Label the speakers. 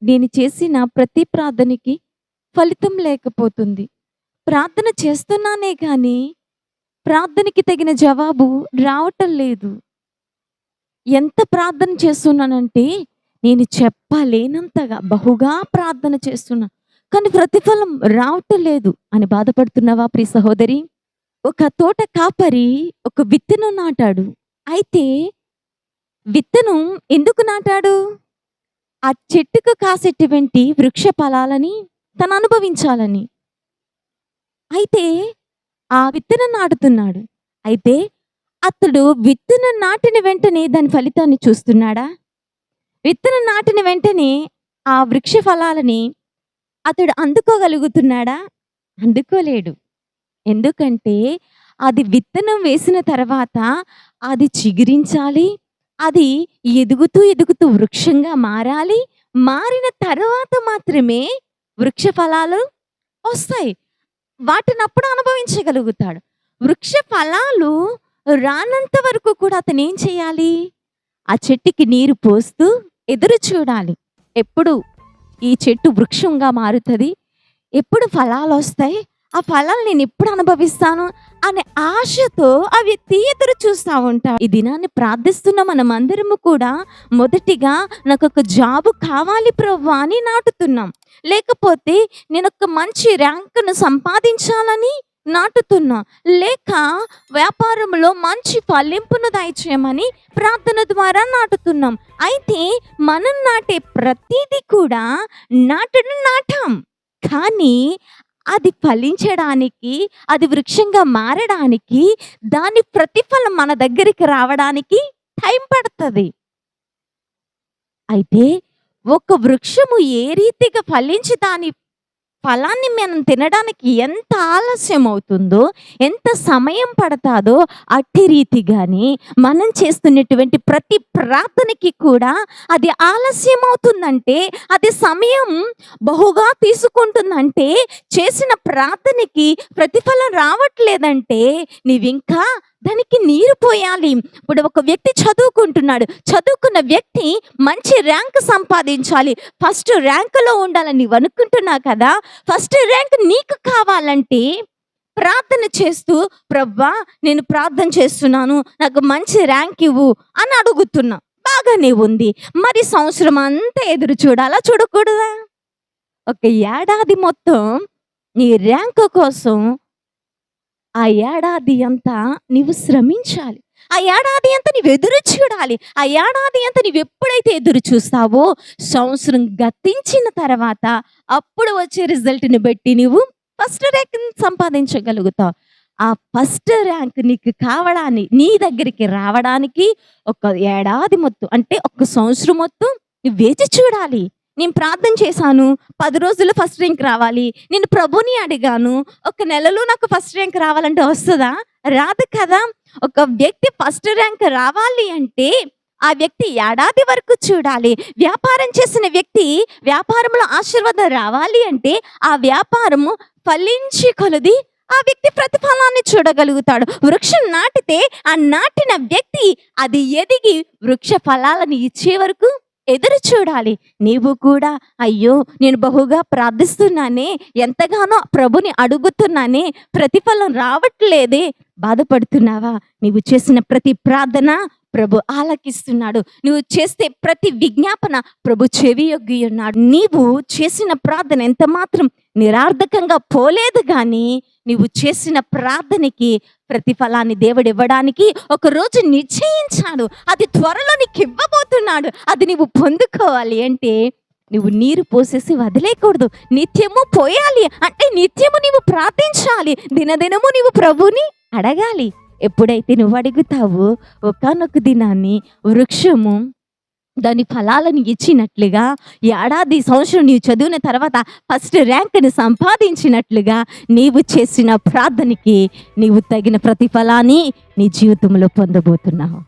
Speaker 1: నేను చేసిన ప్రతి ప్రార్థనకి ఫలితం లేకపోతుంది. ప్రార్థన చేస్తున్నానే గానీ, ప్రార్థనకి తగిన జవాబు రావటం లేదు. ఎంత ప్రార్థన చేస్తున్నానంటే, నేను చెప్పలేనంతగా బహుగా ప్రార్థన చేస్తున్నా. కానీ ప్రతిఫలం రావటం లేదు అని బాధపడుతున్నావా ప్రియ సహోదరి? ఒక తోట కాపరి ఒక విత్తనం నాటాడు. అయితే విత్తనం ఎందుకు నాటాడు? ఆ చెట్టుకు కాసేటువంటి వృక్ష ఫలాలని తను అనుభవించాలని. అయితే ఆ విత్తనం నాటుతున్నాడు. అయితే అతడు విత్తనం నాటిన వెంటనే దాని ఫలితాన్ని చూస్తున్నాడా? విత్తనం నాటిన వెంటనే ఆ వృక్ష ఫలాలని అతడు అందుకోగలుగుతున్నాడా? అందుకోలేడు. ఎందుకంటే అది విత్తనం వేసిన తర్వాత అది చిగురించాలి. అది ఎదుగుతూ ఎదుగుతూ వృక్షంగా మారాలి. మారిన తర్వాత మాత్రమే వృక్ష ఫలాలు వస్తాయి. వాటినప్పుడు అనుభవించగలుగుతాడు. వృక్ష ఫలాలు రానంత వరకు కూడా అతను ఏం చేయాలి? ఆ చెట్టుకి నీరు పోస్తూ ఎదురు చూడాలి. ఎప్పుడు ఈ చెట్టు వృక్షంగా మారుతుంది, ఎప్పుడు ఫలాలు వస్తాయి, ఆ ఫలాలు నేను ఎప్పుడు అనుభవిస్తాను అనే ఆశతో ఆ వ్యక్తి ఎదురు చూస్తూ ఉంటాడు. ఈ దినాన్ని ప్రార్థిస్తున్న మనం అందరము కూడా మొదటిగా నాకు ఒక జాబ్ కావాలి ప్రభువా అని నాటుతున్నాం. లేకపోతే నేను ఒక మంచి ర్యాంకును సంపాదించాలని నాటుతున్నాం. లేక వ్యాపారంలో మంచి ఫలింపును దయచేయమని ప్రార్థన ద్వారా నాటుతున్నాం. అయితే మనం నాటే ప్రతిదీ కూడా నాటాం. కానీ అది ఫలించడానికి, అది వృక్షంగా మారడానికి, దాని ప్రతిఫలం మన దగ్గరికి రావడానికి టైం పడుతుంది. అయితే ఒక వృక్షము ఏ రీతిగా ఫలించి దాని ఫలాన్ని మనం తినడానికి ఎంత ఆలస్యం అవుతుందో, ఎంత సమయం పడతాదో, అట్టి రీతిగానే మనం చేస్తున్నటువంటి ప్రతి ప్రార్థనకి కూడా అది ఆలస్యం అవుతుందంటే, అది సమయం బహుగా తీసుకుంటుందంటే, చేసిన ప్రార్థనకి ప్రతిఫలం రావట్లేదంటే నీవింకా దానికి నీరు పోయాలి. ఇప్పుడు ఒక వ్యక్తి చదువుకుంటున్నాడు. చదువుకున్న వ్యక్తి మంచి ర్యాంక్ సంపాదించాలి, ఫస్ట్ ర్యాంకులో ఉండాలని నీవు అనుకుంటున్నావు కదా. ఫస్ట్ ర్యాంక్ నీకు కావాలంటే ప్రార్థన చేస్తూ, ప్రభువా నేను ప్రార్థన చేస్తున్నాను, నాకు మంచి ర్యాంక్ ఇవ్వు అని అడుగుతున్నా. బాగానే ఉంది. మరి సంవత్సరం అంతా ఎదురు చూడాలా, చూడకూడదా? ఒక ఏడాది మొత్తం నీ ర్యాంకు కోసం ఆ ఏడాది అంతా నీవు శ్రమించాలి. ఆ ఏడాది అంతా నీవు ఎదురు చూడాలి. ఆ ఏడాది అంతా నీవు ఎప్పుడైతే ఎదురు చూస్తావో, సంవత్సరం గతించిన తర్వాత అప్పుడు వచ్చే రిజల్ట్ని బట్టి నీవు ఫస్ట్ ర్యాంక్ సంపాదించగలుగుతావు. ఆ ఫస్ట్ ర్యాంక్ నీకు కావడానికి, నీ దగ్గరికి రావడానికి ఒక ఏడాది మొత్తం, అంటే ఒక సంవత్సరం మొత్తం నువ్వు వేచి చూడాలి. నేను ప్రార్థన చేశాను, 10 రోజుల్లో ఫస్ట్ ర్యాంక్ రావాలి. నేను ప్రభుని అడిగాను, ఒక నెలలో నాకు ఫస్ట్ ర్యాంక్ రావాలంటే వస్తుందా? రాదు కదా. ఒక వ్యక్తి ఫస్ట్ ర్యాంక్ రావాలి అంటే ఆ వ్యక్తి ఏడాది వరకు చూడాలి. వ్యాపారం చేసిన వ్యక్తి వ్యాపారంలో ఆశీర్వాదం రావాలి అంటే ఆ వ్యాపారము ఫలించి కొలది ఆ వ్యక్తి ప్రతిఫలాన్ని చూడగలుగుతాడు. వృక్షం నాటితే ఆ నాటిన వ్యక్తి అది ఎదిగి వృక్ష ఫలాలను ఇచ్చే వరకు ఎదురు చూడాలి. నీవు కూడా అయ్యో నేను బహుగా ప్రార్థిస్తున్నానే, ఎంతగానో ప్రభుని అడుగుతున్నానే, ప్రతిఫలం రావట్లేదే బాధపడుతున్నావా? నీవు చేసిన ప్రతి ప్రార్థన ప్రభు ఆలకిస్తున్నాడు. నువ్వు చేస్తే ప్రతి విజ్ఞాపన ప్రభు చెవి యొగ్గి ఉన్నాడు. నీవు చేసిన ప్రార్థన ఎంత మాత్రం నిరార్థకంగా పోలేదు. కానీ నీవు చేసిన ప్రార్థనకి ప్రతిఫలాన్ని దేవుడు ఇవ్వడానికి ఒక రోజు నిశ్చయించాడు. అది త్వరలో నీకు ఇవ్వబోతున్నాడు. అది నీవు పొందుకోవాలి అంటే నువ్వు నీరు పోసేసి వదిలేయకూడదు. నిత్యము పోయాలి అంటే నిత్యము నీవు ప్రార్థించాలి. దినదినము నీవు ప్రభుని అడగాలి. ఎప్పుడైతే నువ్వు అడుగుతావో ఒకానొక దినాన్ని వృక్షము దాని ఫలాలను ఇచ్చినట్లుగా, ఏడాది సంవత్సరం నీవు చదివిన తర్వాత ఫస్ట్ ర్యాంక్ని సంపాదించినట్లుగా నీవు చేసిన ప్రార్థనకి నీవు తగిన ప్రతిఫలాన్ని నీ జీవితంలో పొందబోతున్నావు.